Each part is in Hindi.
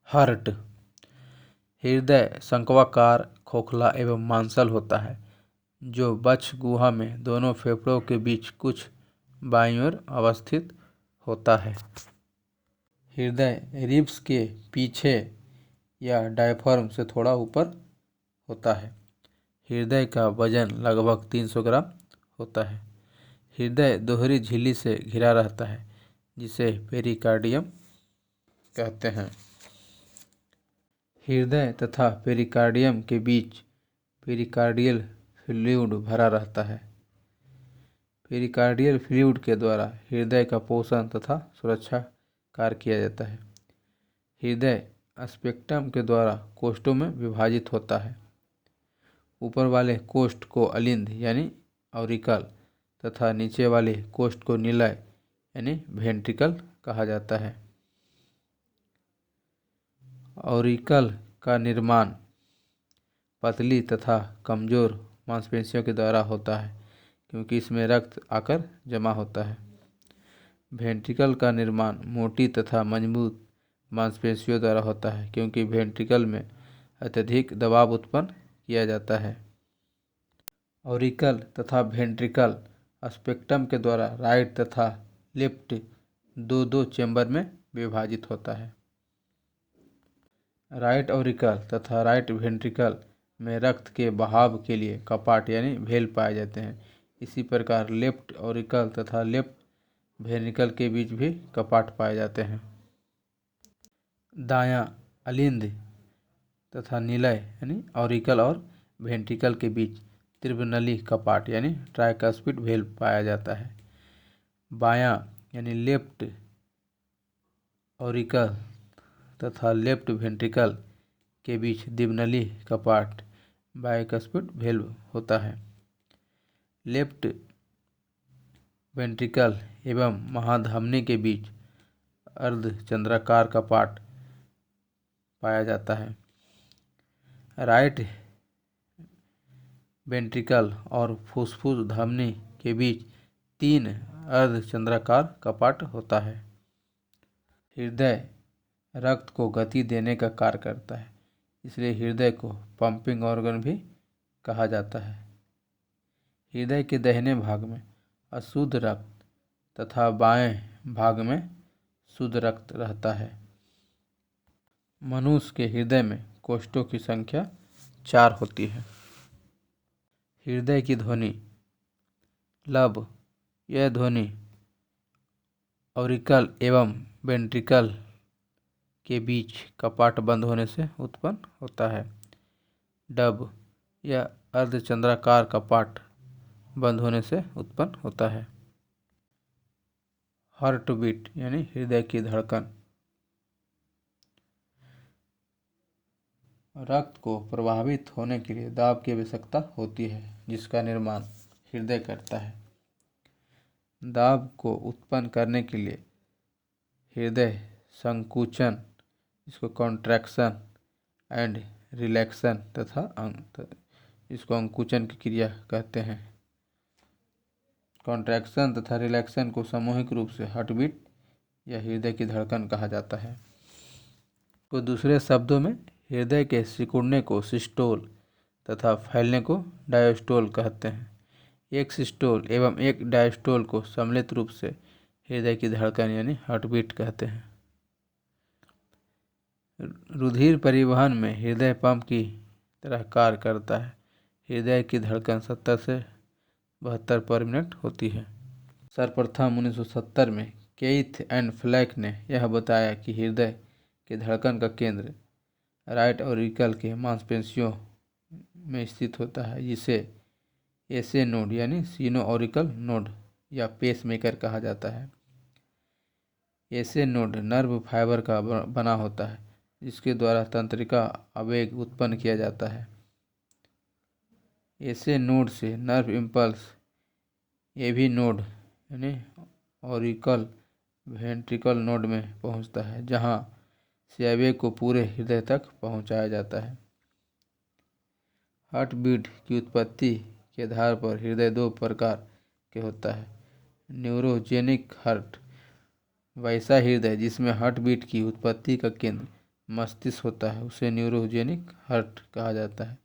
हार्ट। हृदय शंक्वाकार, खोखला एवं मांसल होता है, जो वक्ष गुहा में दोनों फेफड़ों के बीच कुछ बाईं ओर अवस्थित होता है। हृदय रिब्स के पीछे या डायफ्राम से थोड़ा ऊपर होता है। हृदय का वजन लगभग 300 ग्राम होता है। हृदय दोहरी झिल्ली से घिरा रहता है, जिसे पेरिकार्डियम कहते हैं। हृदय तथा पेरिकार्डियम के बीच पेरिकार्डियल फ्लूइड भरा रहता है। पेरिकार्डियल फ्लूइड के द्वारा हृदय का पोषण तथा सुरक्षा कार्य किया जाता है। हृदय स्पेक्ट्रम के द्वारा कोष्ठों में विभाजित होता है। ऊपर वाले कोष्ठ को अलिंद यानी ऑरिकल तथा नीचे वाले कोष्ठ को निलय यानी वेंट्रिकल कहा जाता है। ऑरिकल का निर्माण पतली तथा कमजोर मांसपेशियों के द्वारा होता है, क्योंकि इसमें रक्त आकर जमा होता है। वेंट्रिकल का निर्माण मोटी तथा मजबूत मांसपेशियों द्वारा होता है, क्योंकि वेंट्रिकल में अत्यधिक दबाव उत्पन्न किया जाता है। ऑरिकल तथा वेंट्रिकल स्पेक्ट्रम के द्वारा राइट तथा लेफ्ट दो चैम्बर में विभाजित होता है। राइट ऑरिकल तथा राइट वेंट्रिकल में रक्त के बहाव के लिए कपाट यानी वेल पाए जाते हैं। इसी प्रकार लेफ्ट ऑरिकल तथा लेफ्ट वेंट्रिकल के बीच भी कपाट पाए जाते हैं। दायां अलिंद तथा निलय यानी ऑरिकल और वेंट्रिकल के बीच त्रिनली कपाट यानी ट्राइकस्पिड वेल पाया जाता है। बायां यानी लेफ्ट ऑरिकल तथा लेफ्ट वेंट्रिकल के बीच द्विनली कपाट बाइकस्पिड वेल्व होता है। लेफ्ट वेंट्रिकल एवं महाधमनी के बीच अर्धचंद्राकार कपाट पाया जाता है। राइट वेंट्रिकल और फुफ्फुस धमनी के बीच 3 अर्धचंद्राकार कपाट होता है। हृदय रक्त को गति देने का कार्य करता है, इसलिए हृदय को पंपिंग ऑर्गन भी कहा जाता है। हृदय के दाहिने भाग में अशुद्ध रक्त तथा बाएं भाग में शुद्ध रक्त रहता है। मनुष्य के हृदय में कोष्ठों की संख्या 4 होती है। हृदय की ध्वनि लब। यह ध्वनि ऑरिकल एवं वेंट्रिकल के बीच कपाट बंद होने से उत्पन्न होता है। डब। यह अर्धचंद्राकार कपाट बंद होने से उत्पन्न होता है। हार्ट बीट यानी हृदय की धड़कन। रक्त को प्रभावित होने के लिए दाब की आवश्यकता होती है, जिसका निर्माण हृदय करता है। दाब को उत्पन्न करने के लिए हृदय संकुचन, इसको कॉन्ट्रैक्शन एंड रिलैक्सेशन तथा इसको अंकुचन की क्रिया कहते हैं। कॉन्ट्रैक्शन तथा रिलैक्सेशन को सामूहिक रूप से हार्ट बीट या हृदय की धड़कन कहा जाता है। तो दूसरे शब्दों में हृदय के सिकुड़ने को सिस्टोल तथा फैलने को डायस्टोल कहते हैं। एक सिस्टोल एवं एक डायस्टोल को सम्मिलित रूप से हृदय की धड़कन यानी हार्ट बीट कहते हैं। रुधिर परिवहन में हृदय पंप की तरह कार्य करता है। हृदय की धड़कन 70 से 72 पर मिनट होती है। सर्वप्रथम 1970 में केथ एंड फ्लैक ने यह बताया कि हृदय की धड़कन का केंद्र राइट ऑरिकल के मांसपेशियों में स्थित होता है, जिसे एसे नोड यानी सीनो ऑरिकल नोड या पेस मेकर कहा जाता है। एसे नोड नर्व फाइबर का बना होता है, जिसके द्वारा तंत्रिका आवेग उत्पन्न किया जाता है। एसे नोड से नर्व इम्पल्स एवी नोड यानी ऑरिकल वेंट्रिकल नोड में पहुंचता है, जहां से आवेग को पूरे हृदय तक पहुंचाया जाता है। हार्ट बीट की उत्पत्ति के आधार पर हृदय 2 प्रकार के होता है। न्यूरोजेनिक हार्ट, वैसा हृदय जिसमें हार्ट बीट की उत्पत्ति का केंद्र मस्तिष्क होता है उसे न्यूरोजेनिक हार्ट कहा जाता है।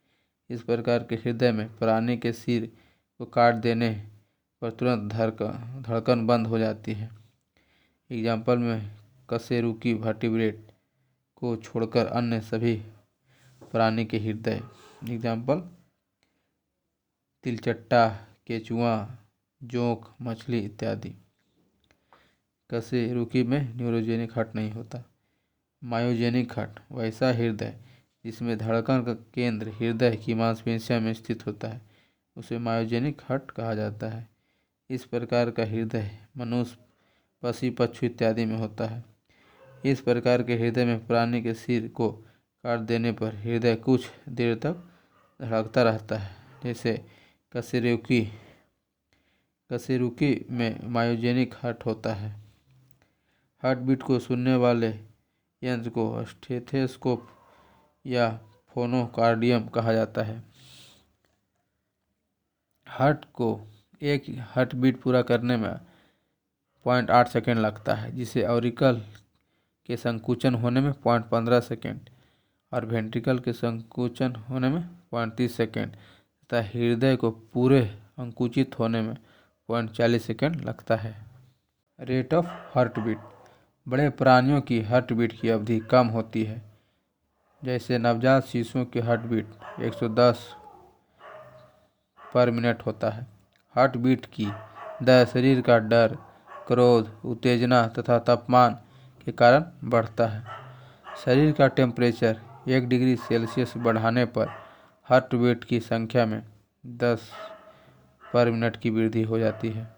इस प्रकार के हृदय में प्राणी के सिर को काट देने पर तुरंत धड़कन बंद हो जाती है। एग्जाम्पल में कशेरुकी वर्टिब्रेट को छोड़कर अन्य सभी प्राणी के हृदय। एग्जाम्पल तिलचट्टा, केचुआ, जोंक, मछली इत्यादि। कशेरुकी में न्यूरोजेनिक हार्ट नहीं होता। मायोजेनिक हार्ट वैसा हृदय जिसमें धड़कन का केंद्र हृदय की मांसपेशियों में स्थित होता है उसे मायोजेनिक हार्ट कहा जाता है। इस प्रकार का हृदय मनुष्य, पशु, पक्षी इत्यादि में होता है। इस प्रकार के हृदय में प्राणी के सिर को काट देने पर हृदय कुछ देर तक धड़कता रहता है, जैसे कशेरुकी में मायोजेनिक हार्ट होता है। हार्ट बीट को सुनने वाले यंत्र को स्टेथोस्कोप या फोनोकार्डियम कहा जाता है। हार्ट को एक हार्ट बीट पूरा करने में 0.8 सेकेंड लगता है, जिसे ऑरिकल के संकुचन होने में 0.15 सेकेंड और वेंट्रिकल के संकुचन होने में 0.30 सेकेंड तथा हृदय को पूरे अंकुचित होने में 0.40 सेकेंड लगता है। Rate of heart beat. बड़े प्राणियों की हार्ट बीट की अवधि कम होती है, जैसे नवजात शिशुओं की हार्ट बीट 110 पर मिनट होता है। हार्ट बीट की दर शरीर का डर, क्रोध, उत्तेजना तथा तापमान के कारण बढ़ता है। शरीर का टेम्परेचर 1 डिग्री सेल्सियस बढ़ाने पर हार्ट बीट की संख्या में 10 पर मिनट की वृद्धि हो जाती है।